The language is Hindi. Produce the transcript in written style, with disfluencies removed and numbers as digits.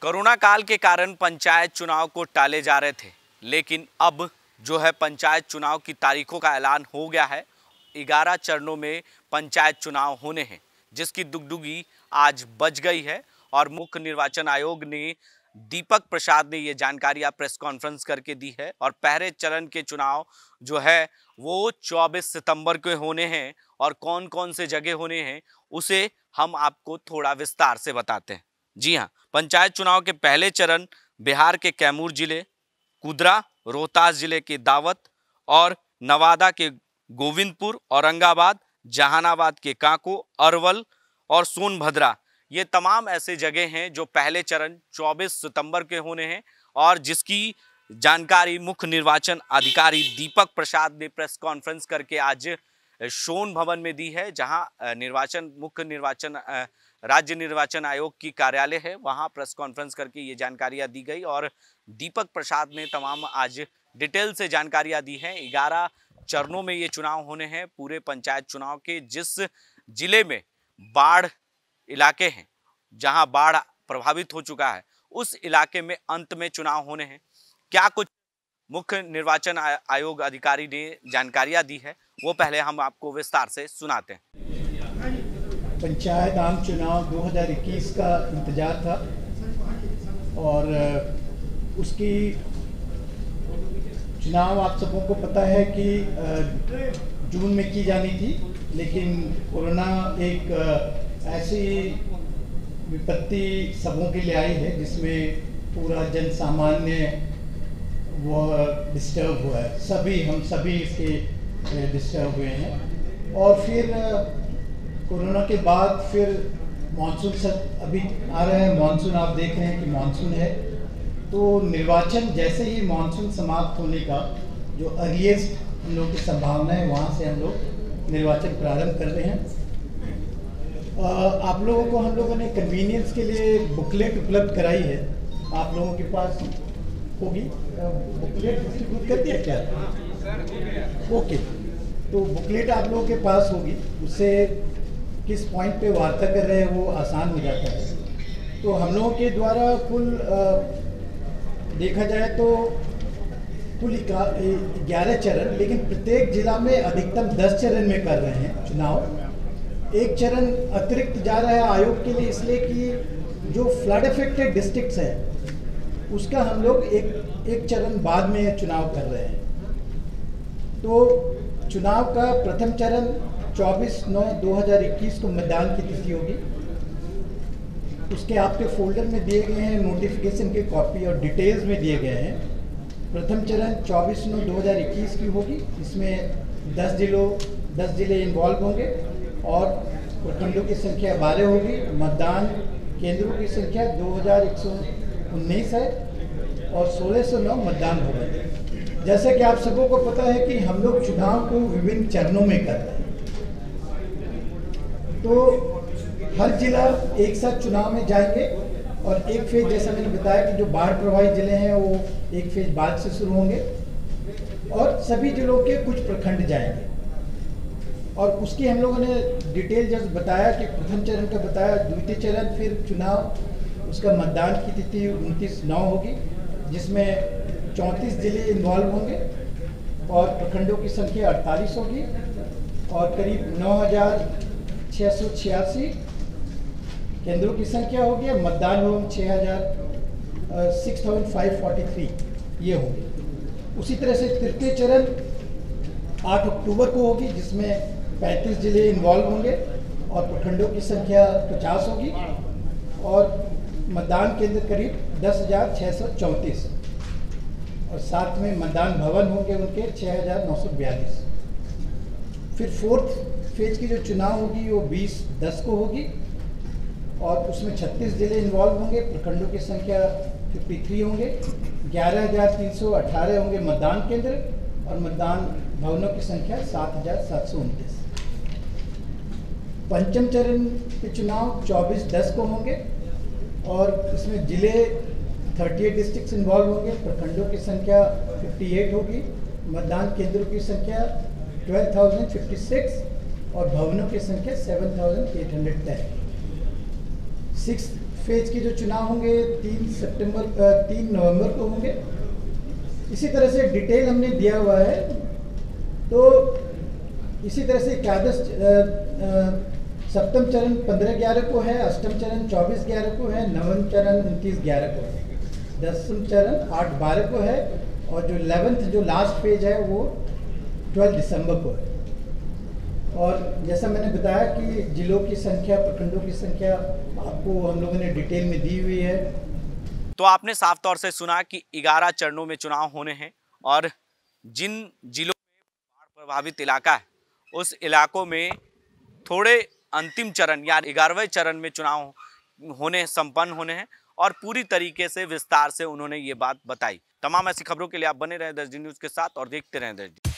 कोरोना काल के कारण पंचायत चुनाव को टाले जा रहे थे, लेकिन अब जो है पंचायत चुनाव की तारीखों का ऐलान हो गया है। 11 चरणों में पंचायत चुनाव होने हैं, जिसकी दुगदुगी आज बज गई है। और मुख्य निर्वाचन आयोग ने दीपक प्रसाद ने ये जानकारी प्रेस कॉन्फ्रेंस करके दी है। और पहले चरण के चुनाव जो है वो 24 सितंबर को होने हैं। और कौन कौन से जगह होने हैं उसे हम आपको थोड़ा विस्तार से बताते हैं। जी हाँ, पंचायत चुनाव के पहले चरण बिहार के कैमूर जिले, कुदरा, रोहतास जिले के दावत और नवादा के गोविंदपुर, औरंगाबाद, जहानाबाद के कांको, अरवल और सोनभद्रा, ये तमाम ऐसे जगह हैं जो पहले चरण 24 सितंबर के होने हैं। और जिसकी जानकारी मुख्य निर्वाचन अधिकारी दीपक प्रसाद ने प्रेस कॉन्फ्रेंस करके आज सोन भवन में दी है, जहां मुख्य निर्वाचन राज्य निर्वाचन आयोग की कार्यालय है, वहां प्रेस कॉन्फ्रेंस करके ये जानकारियां दी गई। और दीपक प्रसाद ने तमाम आज डिटेल से जानकारियां दी हैं। 11 चरणों में ये चुनाव होने हैं पूरे पंचायत चुनाव के। जिस जिले में बाढ़ इलाके हैं, जहां बाढ़ प्रभावित हो चुका है, उस इलाके में अंत में चुनाव होने हैं। क्या कुछ मुख्य निर्वाचन आयोग अधिकारी ने जानकारियां दी है, वो पहले हम आपको विस्तार से सुनाते हैं। पंचायत आम चुनाव 2021 का इंतजार था और उसकी चुनाव आप सबों को पता है कि जून में की जानी थी, लेकिन कोरोना एक ऐसी विपत्ति सबों के लिए आई है जिसमें पूरा जन सामान्य वो डिस्टर्ब हुआ है। हम सभी इसके डिस्टर्ब हुए हैं। और फिर कोरोना के बाद फिर मानसून सब अभी आ रहा है। मानसून आप देख रहे हैं कि मानसून है, तो निर्वाचन जैसे ही मानसून समाप्त होने का जो अर्लीस्ट हम लोग की संभावना है, वहाँ से हम लोग निर्वाचन प्रारंभ कर रहे हैं। आप लोगों को हम लोगों ने कन्वीनियंस के लिए बुकलेट उपलब्ध कराई है। आप लोगों के पास होगी बुकलेट डिस्ट्रीब्यूट कर दिया क्या? ओके, तो बुकलेट आप लोगों के पास होगी। उससे किस पॉइंट पे वार्ता कर रहे हैं वो आसान हो जाता है। तो हम लोगों के द्वारा कुल देखा जाए तो कुल 11 चरण, लेकिन प्रत्येक जिला में अधिकतम 10 चरण में कर रहे हैं चुनाव। एक चरण अतिरिक्त जा रहा है आयोग के लिए, इसलिए कि जो फ्लड अफेक्टेड डिस्ट्रिक्ट्स हैं उसका हम लोग एक चरण बाद में चुनाव कर रहे हैं। तो चुनाव का प्रथम चरण 24/9/2021 को मतदान की तिथि होगी। उसके आपके फोल्डर में दिए गए हैं नोटिफिकेशन के कॉपी और डिटेल्स में दिए गए हैं। प्रथम चरण 24/9/2021 की होगी। इसमें 10 जिले इन्वॉल्व होंगे और प्रखंडों की संख्या 12 होगी। मतदान केंद्रों की संख्या 2119 है और 1609 मतदान होगा। जैसे कि आप सबों को पता है कि हम लोग चुनाव को विभिन्न चरणों में कर रहे हैं, तो हर जिला एक साथ चुनाव में जाएंगे। और एक फेज, जैसा मैंने बताया कि जो बाढ़ प्रभावित जिले हैं वो एक फेज बाद से शुरू होंगे और सभी जिलों के कुछ प्रखंड जाएंगे। और उसकी हम लोगों ने डिटेल जब बताया कि प्रथम चरण का बताया, द्वितीय चरण फिर चुनाव उसका मतदान की तिथि 29/9 होगी, जिसमें 34 जिले इन्वॉल्व होंगे और प्रखंडों की संख्या 48 होगी और करीब 9686 केंद्रों की संख्या होगी। मतदान होगा 6543 ये होगी। उसी तरह से तृतीय चरण 8 अक्टूबर को होगी, जिसमें 35 जिले इन्वॉल्व होंगे और प्रखंडों की संख्या 50 होगी और मतदान केंद्र करीब 10,634 और साथ में मतदान भवन होंगे उनके 6,942। फिर फोर्थ फेज की जो चुनाव होगी वो 20/10 को होगी और उसमें 36 जिले इन्वॉल्व होंगे। प्रखंडों की संख्या 53 होंगे। 11,318 होंगे मतदान केंद्र और मतदान भवनों की संख्या 7,729। पंचम चरण के चुनाव 24/10 को होंगे और इसमें जिले 38 डिस्ट्रिक्ट्स इन्वॉल्व होंगे। प्रखंडों की संख्या 58 होगी। मतदान केंद्रों की संख्या 12,056 और भवनों की संख्या 7,810। 6th फेज के जो चुनाव होंगे 3 नवंबर को होंगे। इसी तरह से डिटेल हमने दिया हुआ है। तो इसी तरह से एकादश सप्तम चरण 15/11 को है, अष्टम चरण 24/11 को है, नवम चरण 29/11 को है, दसम चरण 8/12 को है और जो 11th जो लास्ट फेज है वो 12 दिसंबर को है। और जैसा मैंने बताया कि जिलों की संख्या, प्रखंडों की संख्या आपको हम लोगों ने डिटेल में दी हुई है। तो आपने साफ तौर से सुना कि 11 चरणों में चुनाव होने हैं और जिन जिलों में बाढ़ प्रभावित इलाका है उस इलाकों में थोड़े अंतिम चरण या 11वें चरण में चुनाव संपन्न होने हैं और पूरी तरीके से विस्तार से उन्होंने ये बात बताई। तमाम ऐसी खबरों के लिए आप बने रहें 10D न्यूज़ के साथ और देखते रहें 10D।